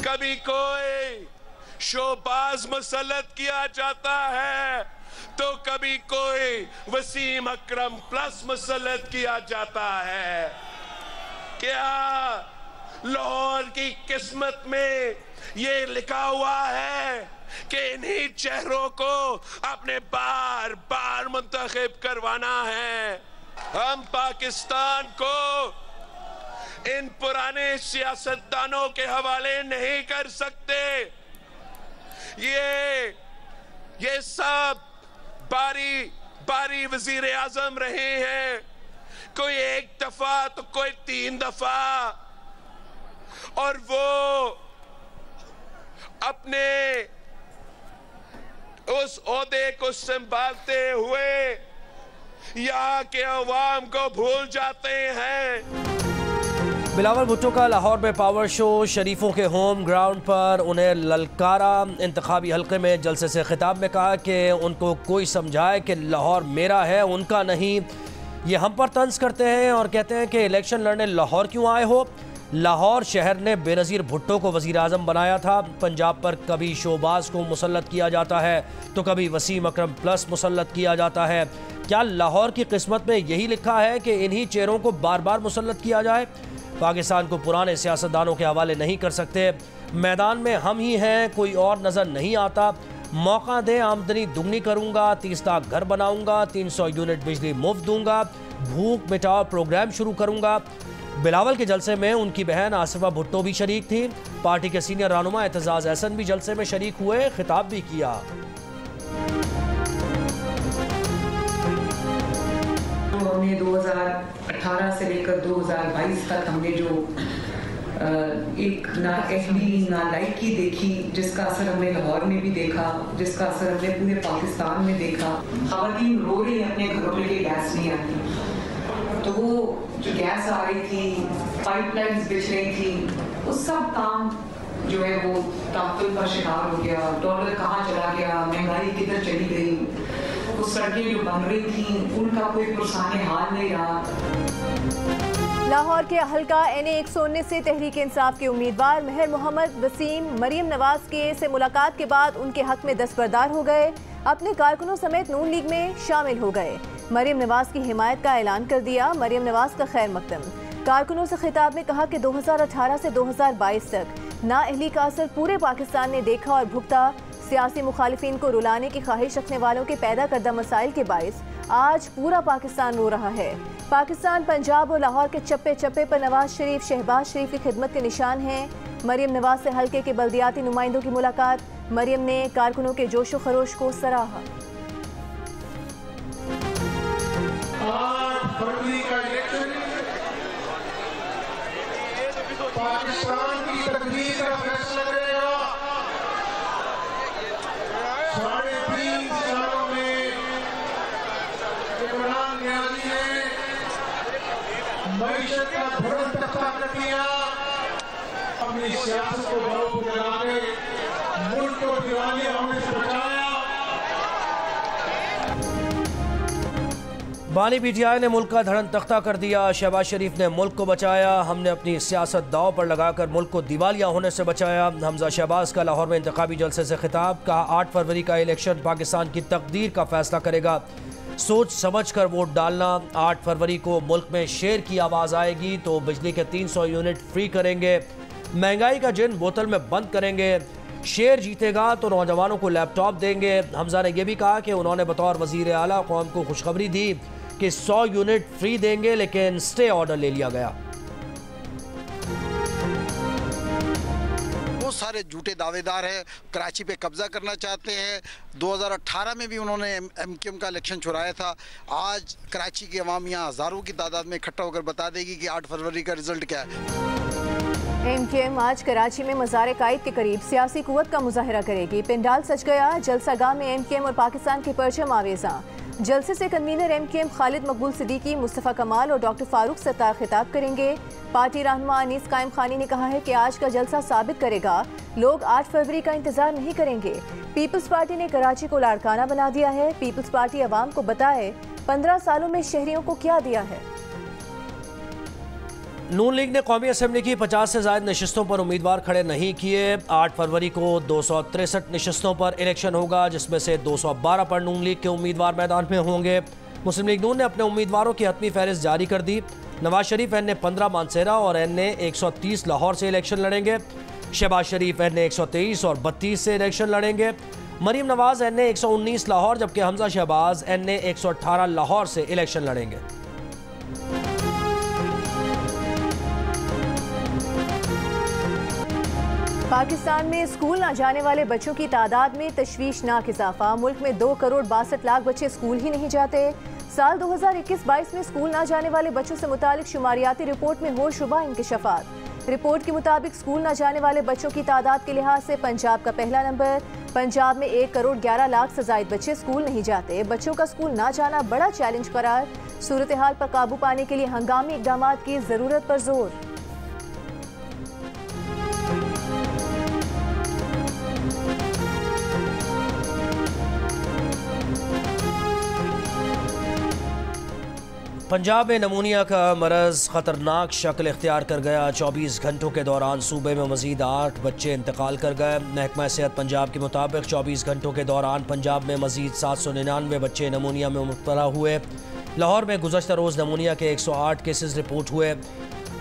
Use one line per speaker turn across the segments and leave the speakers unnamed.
कभी कोई शोबाज मुसल्लत किया जाता है तो कभी कोई वसीम अकरम प्लस मुसल्लत किया जाता है। क्या लाहौर की किस्मत में ये लिखा हुआ है कि इन्हीं चेहरों को अपने बार बार मुंतखब करवाना है? हम पाकिस्तान को इन पुराने सियासतदानों के हवाले नहीं कर सकते। ये सब बारी बारी वजीर आजम रहे हैं, कोई एक दफा तो कोई 3 दफा, और वो अपने उस ओहदे को संभालते हुए यहाँ के अवाम को भूल जाते हैं।
बिलावल भुट्टो का लाहौर में पावर शो, शरीफों के होम ग्राउंड पर उन्हें ललकारा। इंतखाबी हल्के में जलसे से खिताब में कहा कि उनको कोई समझाए कि लाहौर मेरा है, उनका नहीं। ये हम पर तंज करते हैं और कहते हैं कि इलेक्शन लड़ने लाहौर क्यों आए हो। लाहौर शहर ने बेनज़ीर भुट्टो को वज़ीर आज़म बनाया था। पंजाब पर कभी शोबाज को मुसल्लत किया जाता है तो कभी वसीम अकरम प्लस मुसल्लत किया जाता है। क्या लाहौर की किस्मत में यही लिखा है कि इन्हीं चेहरों को बार बार मुसल्लत किया जाए? पाकिस्तान को पुराने सियासतदानों के हवाले नहीं कर सकते। मैदान में हम ही हैं, कोई और नज़र नहीं आता। मौका दें, आमदनी दुगनी करूँगा, 30 लाख घर बनाऊँगा, 300 यूनिट बिजली मुफ्त दूँगा, भूख मिटाओ प्रोग्राम शुरू करूँगा। बिलावल के जलसे में उनकी बहन आसिफा भुट्टो भी शरीक थी। पार्टी के सीनियर रहनुमा एतजाज अहसन भी जलसे में शरीक हुए, खिताब भी किया।
हमने 2018 से लेकर 2022 तक हमने जो एक ना अहली ना लाइकी देखी, जिसका असर हमने लाहौर में भी देखा, जिसका असर हमने पूरे पाकिस्तान में देखा। ख़वातीन रो रही अपने घरों में कि गैस नहीं आती, तो वो जो गैस आ रही थी, पाइपलाइंस बिछ रही थी, वो सब काम जो है वो ताक़ुल का शिकार हो गया। डॉलर कहाँ चला गया, महंगाई किधर चली गई, वो सड़कें जो बन रही थी उनका कोई पुरसाने हाल नहीं रहा।
लाहौर के हल्का NA 119 से तहरीक इंसाफ के उम्मीदवार मेहर मोहम्मद वसीम मरियम नवाज के से मुलाकात के बाद उनके हक में दस्तबरदार हो गए। अपने कारकुनों समेत नून लीग में शामिल हो गए। मरियम नवाज की हिमायत का ऐलान कर दिया। मरियम नवाज का खैर मकदम। कारकुनों से खिताब में कहा कि 2018 से 2022 तक नाअहली का असर पूरे पाकिस्तान ने देखा और भुगता। सियासी मुखालिफिन को रुलाने की ख्वाहिश रखने वालों के पैदा करदा मसाइल के बाइस आज पूरा पाकिस्तान रो रहा है। पाकिस्तान, पंजाब और लाहौर के चप्पे चप्पे पर नवाज शरीफ, शहबाज शरीफ की खिदमत के निशान हैं। मरियम नवाज से हल्के के बल्दियाती नुमाइंदों की मुलाकात। मरियम ने कारकुनों के जोशो खरोश को सराहा।
8 फरवरी का इलेक्शन पाकिस्तान की तकदीर का फैसला करेगा। 3.5 सालों में इमरान नियाज़ी ने मईशत का भरण तख्ता कर दिया। अपनी सियासत को बरोबर चला के मुल्क को दिवालिया होने से बचाया।
बानी PTI ने मुल्क का धड़न तख्ता कर दिया। शहबाज शरीफ ने मुल्क को बचाया। हमने अपनी सियासत दाव पर लगाकर मुल्क को दिवालिया होने से बचाया। हमजा शहबाज का लाहौर में इंतखाबी जलसे से खिताब। कहा 8 फरवरी का इलेक्शन पाकिस्तान की तकदीर का फैसला करेगा। सोच समझ कर वोट डालना। 8 फरवरी को मुल्क में शेर की आवाज़ आएगी तो बिजली के 300 यूनिट फ्री करेंगे। महंगाई का जिन बोतल में बंद करेंगे। शेर जीतेगा तो नौजवानों को लैपटॉप देंगे। हमजा ने यह भी कहा कि उन्होंने बतौर वजीर आला कौम को खुशखबरी दी कि 100 यूनिट फ्री देंगे, लेकिन स्टे ऑर्डर ले लिया गया।
बहुत सारे झूठे दावेदार हैं, कराची पे कब्जा करना चाहते हैं। 2018 में भी उन्होंने MQM का इलेक्शन चुराया था। आज कराची की अवाम यहाँ हज़ारों की तादाद में इकट्ठा होकर बता देगी कि 8 फरवरी का रिजल्ट क्या है।
MQM आज कराची में मज़ार कायद के करीब सियासी कुव्वत का मुजाहरा करेगी। पिंडाल सज गया। जलसागाह में MQM और पाकिस्तान के परचम आवेज़ा। जलसे से कन्वीनर MQM खालिद मकबूल सिद्दीकी, मुस्तफ़ा कमाल और डॉक्टर फारूक सत्तार खिताब करेंगे। पार्टी रहनुमा अनीस कायम खानी ने कहा है कि आज का जलसा साबित करेगा लोग 8 फरवरी का इंतजार नहीं करेंगे। पीपल्स पार्टी ने कराची को लाड़काना बना दिया है। पीपल्स पार्टी अवाम को बताए 15 सालों में शहरियों को क्या दिया है।
नून लीग ने कौमी असम्बली की 50 से ज़ायद नशस्तों पर उम्मीदवार खड़े नहीं किए। 8 फरवरी को 263 नशस्तों पर इलेक्शन होगा, जिसमें से 212 पर नून लीग के उम्मीदवार मैदान में होंगे। मुस्लिम लीग नून ने अपने उम्मीदवारों की हतमी फहरिस्त जारी कर दी। नवाज शरीफ NA 15 मानसेरा और NA 130 लाहौर से इलेक्शन लड़ेंगे। शहबाज शरीफ NA 123 और 32 से इलेक्शन लड़ेंगे। मरीम नवाज NA 119 लाहौर, जबकि हमजा शहबाज NA 118 लाहौर से इलेक्शन लड़ेंगे।
पाकिस्तान में स्कूल न जाने वाले बच्चों की तादाद में तशवीशनाक इजाफा। मुल्क में 2 करोड़ 62 लाख बच्चे स्कूल ही नहीं जाते। साल 2021-22 में स्कूल न जाने वाले बच्चों से मुतालिक शुमारियाती रिपोर्ट में होशरुबा इंकशाफात। रिपोर्ट के मुताबिक स्कूल न जाने वाले बच्चों की तादाद के लिहाज से पंजाब का पहला नंबर। पंजाब में 1 करोड़ 11 लाख से जायद बच्चे स्कूल नहीं जाते। बच्चों का स्कूल न जाना बड़ा चैलेंज करार। सूरत हाल पर काबू पाने के लिए हंगामी इकदाम की जरूरत पर जोर।
पंजाब में नमूनिया का मरज़ ख़तरनाक शक्ल इख्तियार कर गया। 24 घंटों के दौरान सूबे में मज़ीद 8 बच्चे इंतकाल कर गए। महकमा सेहत पंजाब के मुताबिक 24 घंटों के दौरान पंजाब में मज़ीद 799 बच्चे नमूनिया में मुब्तला हुए। लाहौर में गुज़श्ता रोज़ नमूनिया के 108 केसेस रिपोर्ट हुए।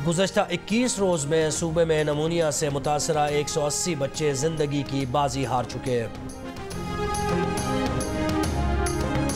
गुज़श्ता 21 रोज़ में सूबे में नमूनिया से मुतासरा 180 बच्चे ज़िंदगी की बाजी हार चुके हैं।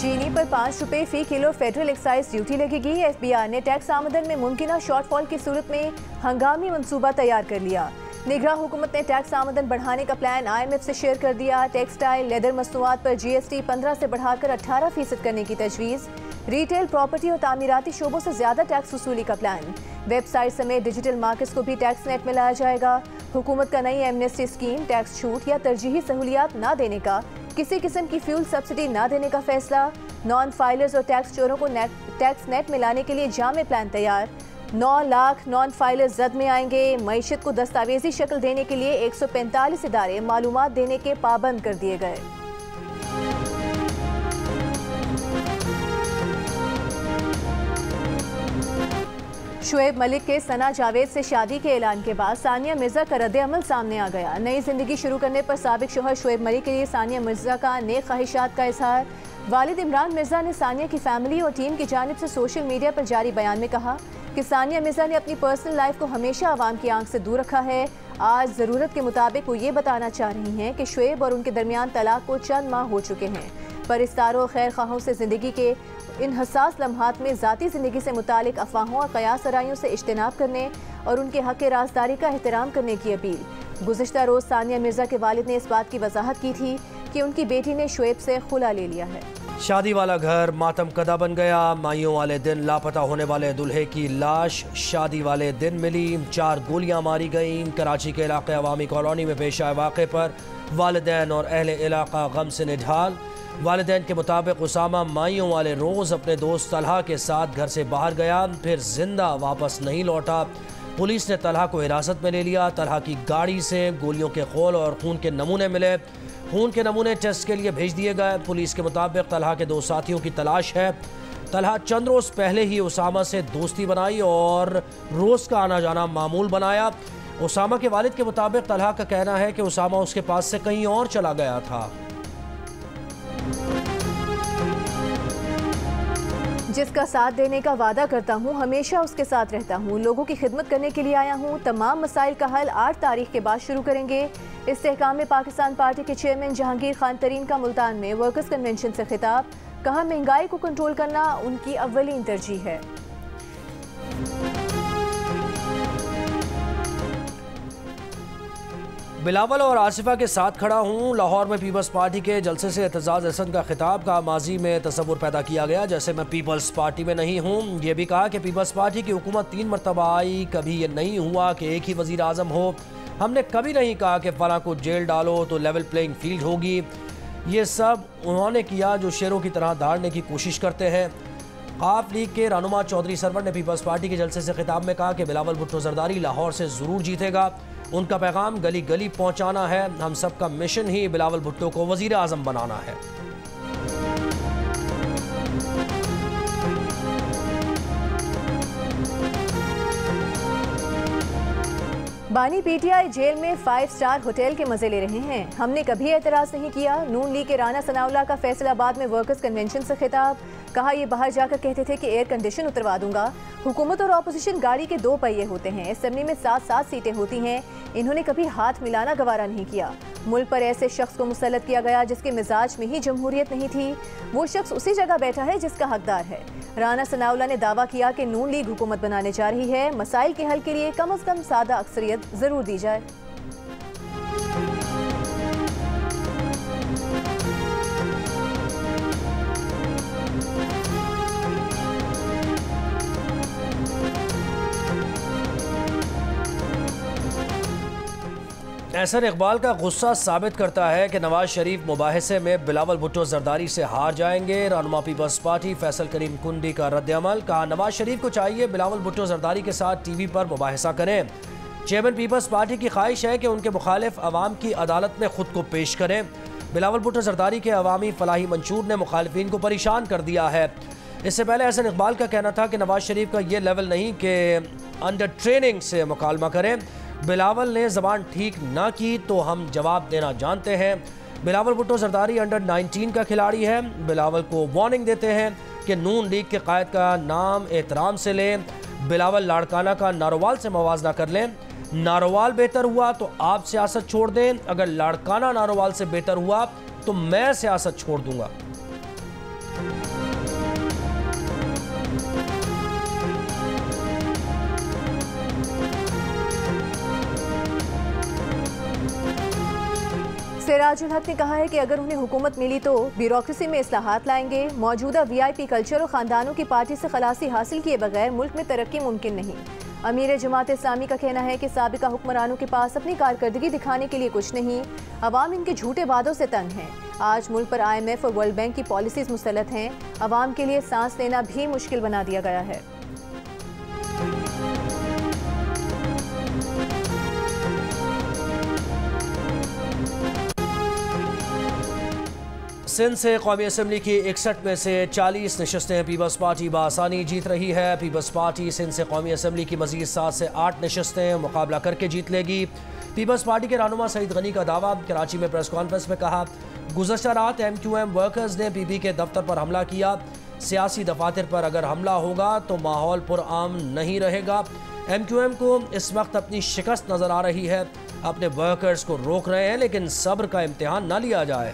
चीनी पर 5 रुपए फी किलो फेडरल एक्साइज ड्यूटी लगेगी। FBI ने टैक्स आमदन में मुमकिना शॉर्टफॉल की सूरत में हंगामी मंसूबा तैयार कर लिया। निगरान हुकूमत ने टैक्स आमदन बढ़ाने का प्लान IMF से शेयर कर दिया। टेक्सटाइल लेदर मसनूआत पर GST 15 से बढ़ाकर 18% करने की तजवीज़। रिटेल, प्रॉपर्टी और तामीराती शोबों से ज्यादा टैक्स वसूली का प्लान। वेबसाइट समेत डिजिटल मार्केट्स को भी टैक्स नेट में लाया जाएगा। हुकूमत का नई एमनेस्टी स्कीम, टैक्स छूट या तरजीही सहूलियात न देने का, किसी किस्म की फ्यूल सब्सिडी न देने का फैसला। नॉन फाइलर्स और टैक्स चोरों को टैक्स नेट में लाने के लिए जामे प्लान तैयार। 9 लाख नॉन फाइलर्स जद में आएंगे। मईशत को दस्तावेजी शक्ल देने के लिए 145 इदारे मालूमात देने के पाबंद कर दिए गए। शुएब मलिक के सना जावेद से शादी के ऐलान के बाद सानिया मिर्जा का रद्द-ए-अमल सामने आ गया। नई जिंदगी शुरू करने पर साबिक शोहर शुएब मलिक के लिए सानिया मिर्जा का नेक ख्वाहिशात का इजहार। वालिद इमरान मिर्जा ने सानिया की फैमिली और टीम की जानिब से सोशल मीडिया पर जारी बयान में कहा कि सानिया मिर्जा ने अपनी पर्सनल लाइफ को हमेशा आवाम की आंख से दूर रखा है। आज ज़रूरत के मुताबिक वो ये बताना चाह रही हैं कि शुएब और उनके दरमियान तलाक को चंद माह हो चुके हैं। परिस्तारों खैर ख्वाहों से ज़िंदगी के इन हसास लम्हात में ज़ाती ज़िंदगी से मुतालिक अफवाहों और क़यास आराइयों से इज्तनाब करने और उनके हक़ राज़दारी का एहतराम करने की अपील। गुज़िश्ता रोज़ सानिया मिर्जा के वालिद ने इस बात की वजाहत की थी कि उनकी बेटी ने शुएब से खुला ले लिया है।
शादी वाला घर मातम कदा बन गया। माइयों वाले दिन लापता होने वाले दूल्हे की लाश शादी वाले दिन मिली। 4 गोलियां मारी गईं। कराची के इलाके अवामी कॉलोनी में पेश आए वाक़े पर वालिदैन और अहले इलाका गम से निढाल। वालिदैन के मुताबिक उसामा माइयों वाले रोज़ अपने दोस्त तलहा के साथ घर से बाहर गया, फिर जिंदा वापस नहीं लौटा। पुलिस ने तलहा को हिरासत में ले लिया। तलहा की गाड़ी से गोलियों के खोल और खून के नमूने मिले। खून के नमूने टेस्ट के लिए भेज दिए गए। पुलिस के मुताबिक तलहा के 2 साथियों की तलाश है। तलहा चंद रोज़ पहले ही उसामा से दोस्ती बनाई और रोज़ का आना जाना मामूल बनाया। उसामा के वालिद के मुताबिक तलहा का कहना है कि उसामा उसके पास से कहीं और चला गया था।
जिसका साथ देने का वादा करता हूँ, हमेशा उसके साथ रहता हूँ। लोगों की खिदमत करने के लिए आया हूँ। तमाम मसाइल का हल 8 तारीख के बाद शुरू करेंगे। इस्तेहकाम में पाकिस्तान पार्टी के चेयरमैन जहांगीर खान तरीन का मुल्तान में वर्कर्स कन्वेंशन से खिताब। कहा, महंगाई को कंट्रोल करना उनकी अव्वलीन तरजीह है।
बिलावल और आसिफा के साथ खड़ा हूँ। लाहौर में पीपल्स पार्टी के जलसे से एतजाज़ हसन का खिताब। का माजी में तस्वुर पैदा किया गया जैसे मैं पीपल्स पार्टी में नहीं हूँ। ये भी कहा कि पीपल्स पार्टी की हुकूमत 3 मरतबा आई, कभी ये नहीं हुआ कि एक ही वज़ीर आज़म हो। हमने कभी नहीं कहा कि फला को जेल डालो तो लेवल प्लेइंग फील्ड होगी। ये सब उन्होंने किया जो शेरों की तरह धाड़ने की कोशिश करते हैं। आप लीग के रहनुमा चौधरी सरवर ने पीपल्स पार्टी के जलसे से खिताब में कहा कि बिलावल भुट्टो जरदारी लाहौर से ज़रूर जीतेगा। उनका पैगाम गली गली पहुंचाना है। हम सब का मिशन ही बिलावल भुट्टो को वज़ीर आज़म बनाना है।
बानी पीटीआई जेल में 5 स्टार होटल के मजे ले रहे हैं। हमने कभी एतराज नहीं किया। नून लीग के राना सनाउल्लाह का फैसलाबाद में वर्कर्स कन्वेंशन से खिताब। कहा ये बाहर जाकर कहते थे कि एयर कंडीशन उतरवा दूंगा। हुकूमत और ऑपोजिशन गाड़ी के 2 पहिए होते हैं। असेंबली में 7-7 सीटें होती हैं। इन्होंने कभी हाथ मिलाना गवारा नहीं किया। मुल्क पर ऐसे शख्स को मुसल्लत किया गया जिसके मिजाज में ही जमहूरियत नहीं थी। वो शख्स उसी जगह बैठा है जिसका हकदार है। राना सनाउल्लाह ने दावा किया कि नून लीग हुकूमत बनाने जा रही है। मसाइल के हल के लिए कम अज कम सादा अक्सरियत जरूर दी जाए।
एहसन इकबाल का गुस्सा साबित करता है कि नवाज शरीफ मुबाहिसे में बिलावल भुट्टो जरदारी से हार जाएंगे। रहनुमा पीपल्स पार्टी फैसल करीम कुंडी का रद्द-ए-अमल। कहा नवाज शरीफ को चाहिए बिलावल भुट्टो जरदारी के साथ टीवी पर मुबाहिसा करें। चेयरमैन पीपल्स पार्टी की ख्वाहिश है कि उनके मुखालिफ अवाम की अदालत में खुद को पेश करें। बिलावल भुट्टो जरदारी के अवामी फलाही मंशूर ने मुखालिफिन को परेशान कर दिया है। इससे पहले एहसन इकबाल का कहना था कि नवाज शरीफ का ये लेवल नहीं कि अंडर ट्रेनिंग से मुकालमा करें। बिलावल ने ज़बान ठीक ना की तो हम जवाब देना जानते हैं। बिलावल भुट्टो जरदारी अंडर 19 का खिलाड़ी है। बिलावल को वार्निंग देते हैं कि नून लीग के कायद का नाम एहतराम से लें। बिलावल लाड़काना का नारोवाल से मवाजना कर लें। नारोवाल बेहतर हुआ तो आप सियासत छोड़ दें। अगर लाड़काना नारोवाल से बेहतर हुआ तो मैं सियासत छोड़ दूंगा।
सिराजुल हक ने कहा है कि अगर उन्हें हुकूमत मिली तो ब्यूरोक्रेसी में इस्लाहात लाएंगे। मौजूदा वीआईपी कल्चर और ख़ानदानों की पार्टी से खलासी हासिल किए बगैर मुल्क में तरक्की मुमकिन नहीं। अमीर जमात इस्लामी का कहना है कि साबिका हुक्मरानों के पास अपनी कारकर्दगी दिखाने के लिए कुछ नहीं। अवाम इनके झूठे वादों से तंग हैं। आज मुल्क पर IMF और वर्ल्ड बैंक की पॉलिसीज मुसल्लत हैं। अवाम के लिए सांस लेना भी मुश्किल बना दिया गया है।
सिंध से कौमी असम्बली की 61 में से 40 नशस्तें पीपल्स पार्टी बआसानी जीत रही है। पीपल्स पार्टी सिंध से कौमी असम्बली की मजीद 7 से 8 नशस्तें मुकाबला करके जीत लेगी। पीपल्स पार्टी के रहनुमा सईद गनी का दावा। कराची में प्रेस कॉन्फ्रेंस में कहा गुज़श्ता रात MQM वर्कर्स ने PP के दफ्तर पर हमला किया। सियासी दफातर पर अगर हमला होगा तो माहौल पुरअमन नहीं रहेगा। MQM को इस वक्त अपनी शिकस्त नजर आ रही है। अपने वर्कर्स को रोक रहे हैं लेकिन सब्र का इम्तिहान ना लिया जाए।